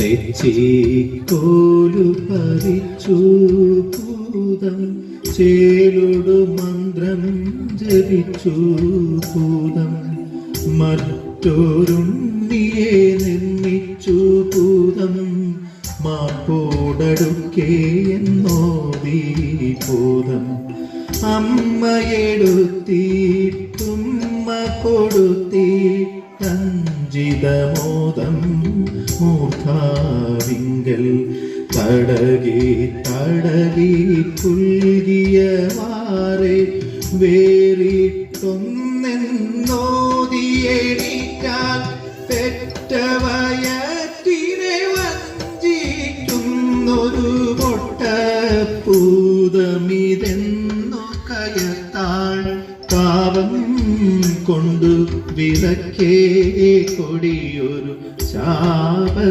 തെച്ചിക്കോലു പറിച്ചു ഭൂതം ചേലൊടു മന്ത്രം ജപിച്ചു ഭൂതം മറ്റൊരുണ്ണിയെ നിർമ്മിച്ചു ഭൂതം മാപ്പോടടുക്കേ എന്നോദീ ഭൂതം അമ്മയെടുത്തിട്ടുമ്മ കൊടുത്തിട്ടഞ്ചിതമോദം മൂർധാവിങ്കൽ തടകി തടകി പുൽകിയ വാറെ വേറിട്ടൊന്നെന്നോദിയേറ്റാൽ പെറ്റവയറ്റിനെ വഞ്ചിക്കുന്നൊരു പൊട്ടപ്പൂതമിതെന്നു കയത്താൾ പാപം കൊണ്ടു വിലക്കേ കൊടിയൊരു ശാപത്തിനവൾ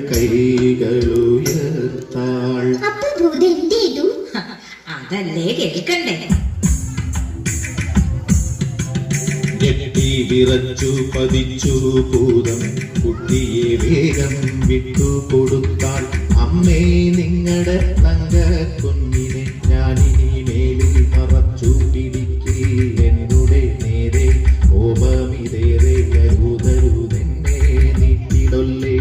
കൈകളുയർത്താൾ. അതല്ലേ കേൾക്കണ്ടേ? ഞെട്ടി വിറച്ചു പതിച്ചു ഭൂതം കുട്ടിയെ വേഗം വിട്ടു കൊടുത്താൾ. അമ്മേ നിങ്ങളുടെ തങ്ക കുഞ്ഞിനെ ഞാനിനി മേലിൽ മറച്ചു പിടിക്കേ എന്നുടെ നേരെ കോപമിതേറെ കരുതരുതെന്നെ നീട്ടിടൊല്ലേ.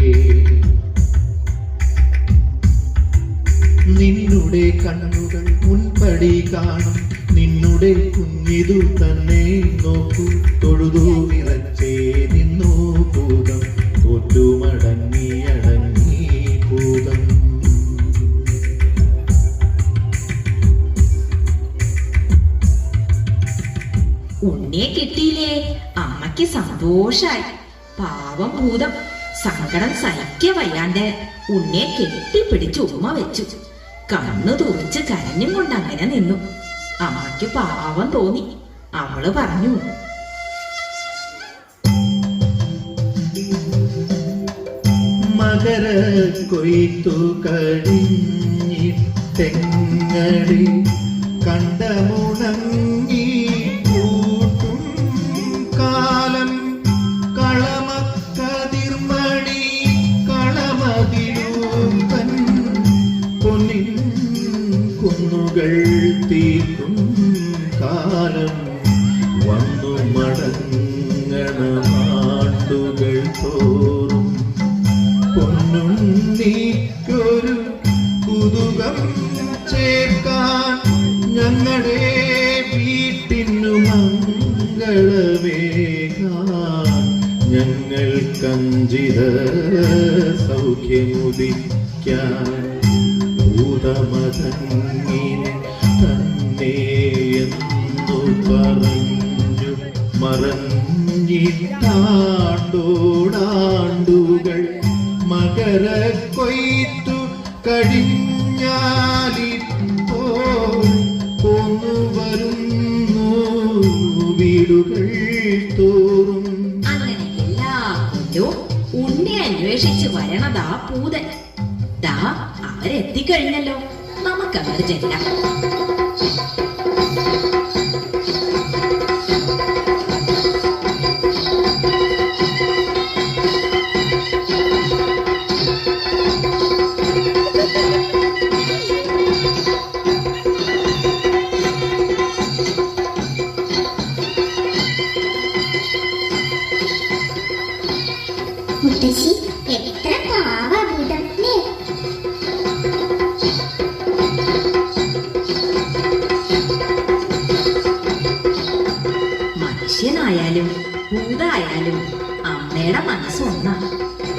നിന്നുടെ കണ്ണുകൾ മുൻപടി കാണും നിന്നുടെ കുഞ്ഞിതു തന്നെ നോക്കൂ. തൊഴുതു വിറച്ചേ നിന്നു ഭൂതം തോറ്റുമടങ്ങി അടങ്ങി ഭൂതം. ഉണ്ണിയെ കിട്ടിയില്ലേ? അമ്മയ്ക്ക് സന്തോഷായി. പാവം ഭൂതം സങ്കടം സഹിക്ക വയ്യാണ്ട് ഉണ്ണിയെ കെട്ടിപ്പിടിച്ച് ഉമ്മ വെച്ചു. കണ്ണു തുറച്ച് കരഞ്ഞും കൊണ്ട് അങ്ങനെ നിന്നു. അമ്മയ്ക്ക് പാവം തോന്നി. അവള് പറഞ്ഞു, മകര കൊയ്ത്തു കഴിഞ്ഞിട്ടെങ്ങടി കണ്ടമുണങ്ങി കൂട്ടും കാലം കളമക്കതിർമണി കളമതിലൂപ്പൻ പൊന്നിൻ കുന്നുകൾ തീർക്കും കാലം വന്നു മടങ്ങണമാണ്ടുകൾ തോറും പൊന്നുണ്ണിക്കൊരു കുതുകം ചേർക്കാൻ ഞങ്ങളുടെ വീട്ടിനു മംഗളമേകാൻ ഞങ്ങൾക്കഞ്ചിത സൗഖ്യമുദിക്കാൻ ഭൂതമതങ്ങിനെ തന്നെ എന്നു പറഞ്ഞു മറഞ്ഞിട്ടാണ്ടോടാണ്ടുകൾ മകര കൊയ്ത്തു കഴിഞ്ഞാലിപ്പോൾ പോന്നു വരുന്നു വീടുകൾ തോറും. അങ്ങനെ എല്ലാ കൊല്ലവും ഉണ്ണി അന്വേഷിച്ച് വരണതാ പൂതൻ. ദാ അവരെത്തിക്കഴിഞ്ഞല്ലോ. നമുക്കങ്ങോട്ട് ചെല്ലാം. മുത്തശ്ശി എത്ര പാവഭൂതം ല്ലേ? മനുഷ്യനായാലും ഭൂതായാലും അമ്മയുടെ മനസ്സൊന്നാ.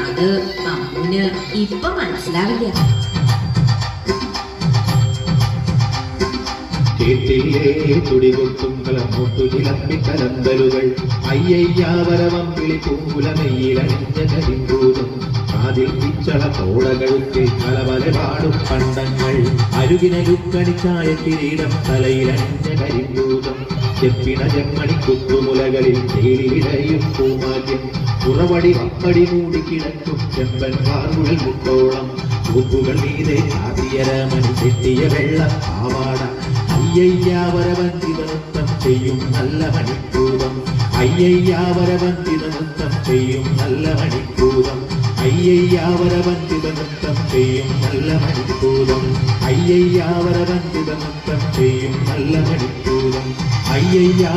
അത് അമ്മുന് ഇപ്പൊ മനസ്സിലാവില്ല. കേട്ടില്ലേ തുടികൊട്ടും കലമൊട്ടു ചിലമ്പിക്കലന്തലുകൾ അയ്യയ്യാവരവം വിളിപ്പൂലമയിലണിഞ്ഞ കരിമ്പൂതും അതിൽ പിച്ചള തോടകൾക്ക് കലവലപാടും പണ്ടങ്ങൾ അരുകിനരുക്കണിച്ചായ കിരീടം തലയിലണിഞ്ഞ കരിമ്പൂതം ചെപ്പിണ ചെമ്മണി കുത്തുമുലകളിൽ തേലിവിടയും പൂമാദ്യം പുറവടി വപ്പടി മൂടിക്കിടക്കും ചെമ്പൻ വാറുകൾ മുട്ടോളം കൂപ്പുകൾ മീതെ ചാതിയരമണി തെറ്റിയ വെള്ള പാവാട അയ്യയ്യാവരവന്തിത നൃത്തം ചെയ്യും നല്ല മണിക്കൂതം അയ്യയ്യാവരവന്തിത നൃത്തം ചെയ്യും നല്ല മണിക്കൂതം അയ്യ അയ്യയ്യാവരവന്തിത നൃത്തം ചെയ്യും നല്ല മണിപ്പൂതം അയ്യയ്യാവരവന്തിത നൃത്തം ചെയ്യും നല്ല മണിപ്പൂതം അയ്യയ്യാ